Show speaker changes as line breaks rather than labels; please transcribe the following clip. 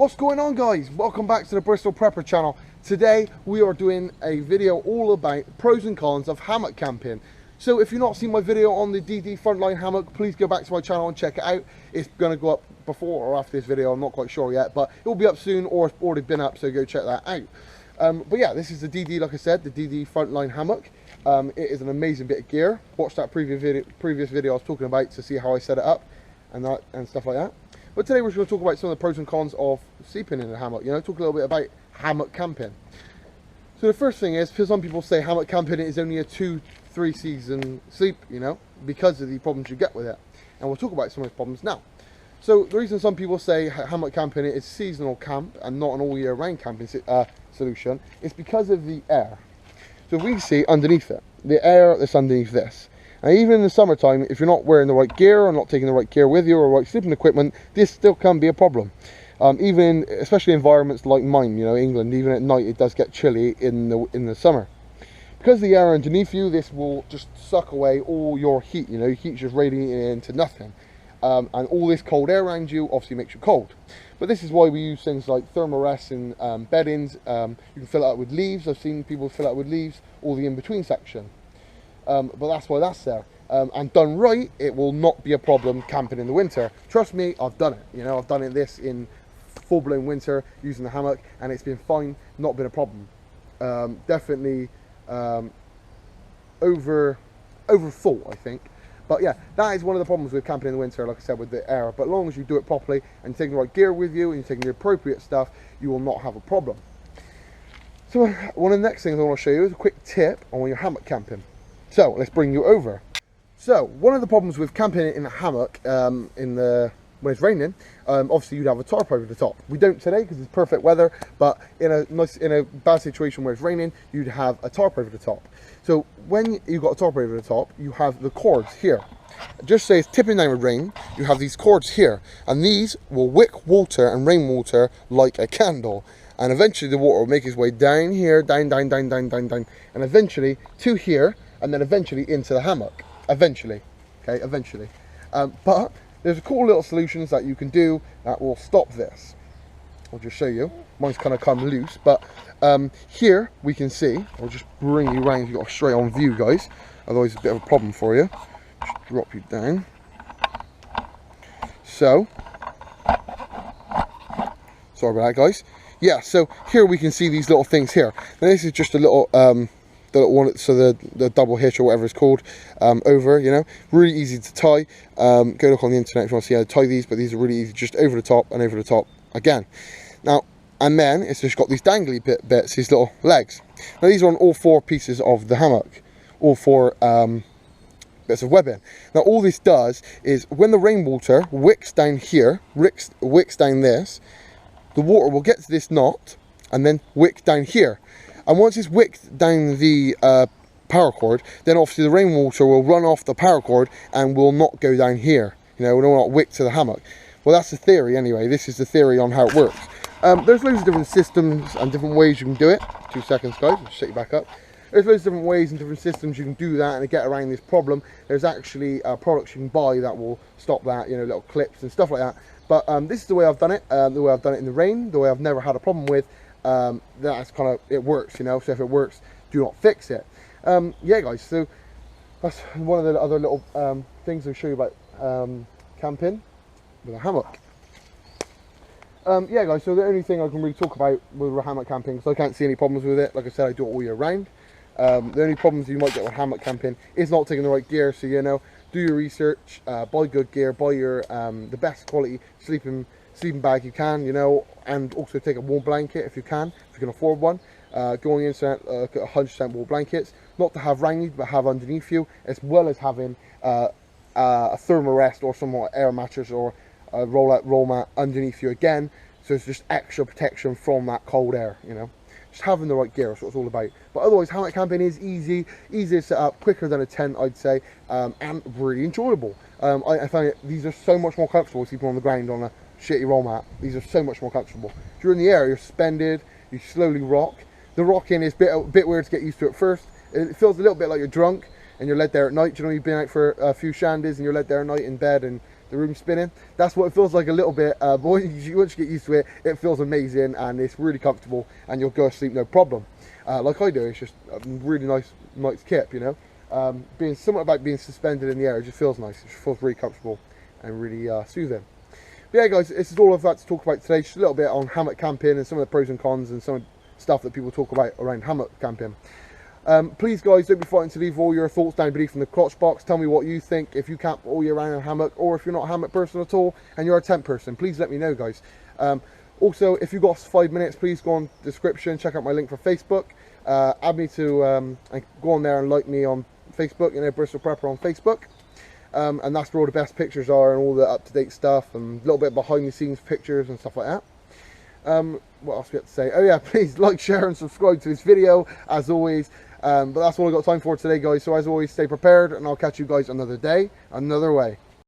What's going on, guys? Welcome back to the Bristol Prepper channel. Today we are doing a video all about pros and cons of hammock camping. So if you've not seen my video on the DD Frontline hammock, please go back to my channel and check it out. It's going to go up before or after this video, I'm not quite sure yet, but it will be up soon or it's already been up, so go check that out. But yeah, this is the DD, like I said, the DD Frontline hammock. It is an amazing bit of gear. Watch that previous video I was talking about to see how I set it up and stuff like that. But today we're just going to talk about some of the pros and cons of sleeping in a hammock, talk a little bit about hammock camping. So the first thing is, because some people say hammock camping is only a 2-3 season sleep, because of the problems you get with it. And we'll talk about some of those problems now. So the reason some people say hammock camping is seasonal camp and not an all year round camping solution is because of the air. So we see underneath it, the air that's underneath this. And even in the summertime, if you're not wearing the right gear or not taking the right gear with you or right sleeping equipment, this still can be a problem. Especially environments like mine, England, even at night it does get chilly in the summer. Because the air underneath you, this will just suck away all your heat, your heat's just radiating into nothing. And all this cold air around you obviously makes you cold. But this is why we use things like thermarests and beddings. You can fill it up with leaves. I've seen people fill it up with leaves, or the in-between section. But that's why that's there. And done right, it will not be a problem camping in the winter. Trust me, I've done it. I've done this in full-blown winter using the hammock, and it's been fine, not been a problem. Definitely overthought, I think. But yeah, that is one of the problems with camping in the winter, like I said, with the air. But as long as you do it properly and taking the right gear with you and you're taking the appropriate stuff, you will not have a problem. So one of the next things I want to show you is a quick tip on when you're hammock camping. So let's bring you over. So one of the problems with camping in a hammock when it's raining, obviously you'd have a tarp over the top. We don't today because it's perfect weather, but in a bad situation where it's raining, you'd have a tarp over the top. So when you've got a tarp over the top, you have the cords here. Just say it's tipping down with rain, you have these cords here, and these will wick water and rainwater like a candle. And eventually the water will make its way down here, down, and eventually to here, and then eventually into the hammock. Eventually. But there's cool little solutions that you can do that will stop this. I'll just show you. Mine's kind of come loose, but here we can see, I'll just bring you around, you've got a straight on view, guys. Otherwise it's a bit of a problem for you. Just drop you down. So, sorry about that, guys. Yeah, so here we can see these little things here. Now this is just a little the little one, so the double hitch or whatever it's called, over, really easy to tie. Go look on the internet if you want to see how to tie these, but these are really easy, just over the top and over the top again. Now, and then it's just got these dangly bits, these little legs. Now these are on all 4 pieces of the hammock, all 4 bits of webbing. Now all this does is when the rainwater wicks down here, wicks down this, the water will get to this knot and then wick down here. And once it's wicked down the paracord, then obviously the rainwater will run off the paracord and will not go down here. It will not wick to the hammock. Well, that's the theory anyway. This is the theory on how it works. There's loads of different systems and different ways you can do it. 2 seconds, guys. I'll shake you back up. There's loads of different ways and different systems you can do that and to get around this problem. There's actually products you can buy that will stop that, little clips and stuff like that. But this is the way I've done it. The way I've done it in the rain. The way I've never had a problem with. That's kind of, it works, so if it works, do not fix it. Yeah, guys, so that's one of the other little things I'll show you about camping with a hammock. Yeah, guys, so the only thing I can really talk about with hammock camping, because I can't see any problems with it, like I said, I do it all year round. The only problems you might get with hammock camping is not taking the right gear, so do your research, buy good gear, buy your the best quality sleeping bag you can, and also take a warm blanket if you can afford one. Go on the internet, look at 100% wool blankets, not to have around you, but have underneath you, as well as having a thermarest or some air mattress or a roll mat underneath you again, so it's just extra protection from that cold air. Just having the right gear is what it's all about. But otherwise, hammock camping is easy to set up, quicker than a tent, I'd say, and really enjoyable. I find these are so much more comfortable sleeping on the ground on a shitty roll mat. These are so much more comfortable. If you're in the air, you're suspended, you slowly rock. The rocking is a bit weird to get used to at first. It feels a little bit like you're drunk and you're led there at night. You've been out for a few shandies and you're led there at night in bed and the room spinning. That's what it feels like a little bit, but once you get used to it, it feels amazing and it's really comfortable, and you'll go to sleep no problem. Like I do, it's just a really nice night's kip, you know. Being something about being suspended in the air, it just feels nice. It just feels really comfortable and really soothing. But yeah, guys, this is all I've got to talk about today. Just a little bit on hammock camping and some of the pros and cons and some of the stuff that people talk about around hammock camping. Please, guys, don't be frightened to leave all your thoughts down beneath in the crotch box. Tell me what you think, if you camp all year round in a hammock, or if you're not a hammock person at all and you're a tent person. Please let me know, guys. Also, if you've got 5 minutes, please go on the description, check out my link for Facebook. Add me to go on there and like me on Facebook, you know, Bristol Prepper on Facebook. And that's where all the best pictures are and all the up-to-date stuff and a little bit behind the scenes pictures and stuff like that. What else we have to say? Oh yeah, please like, share and subscribe to this video as always. But that's all I got time for today, guys. So as always, stay prepared, and I'll catch you guys another day, another way.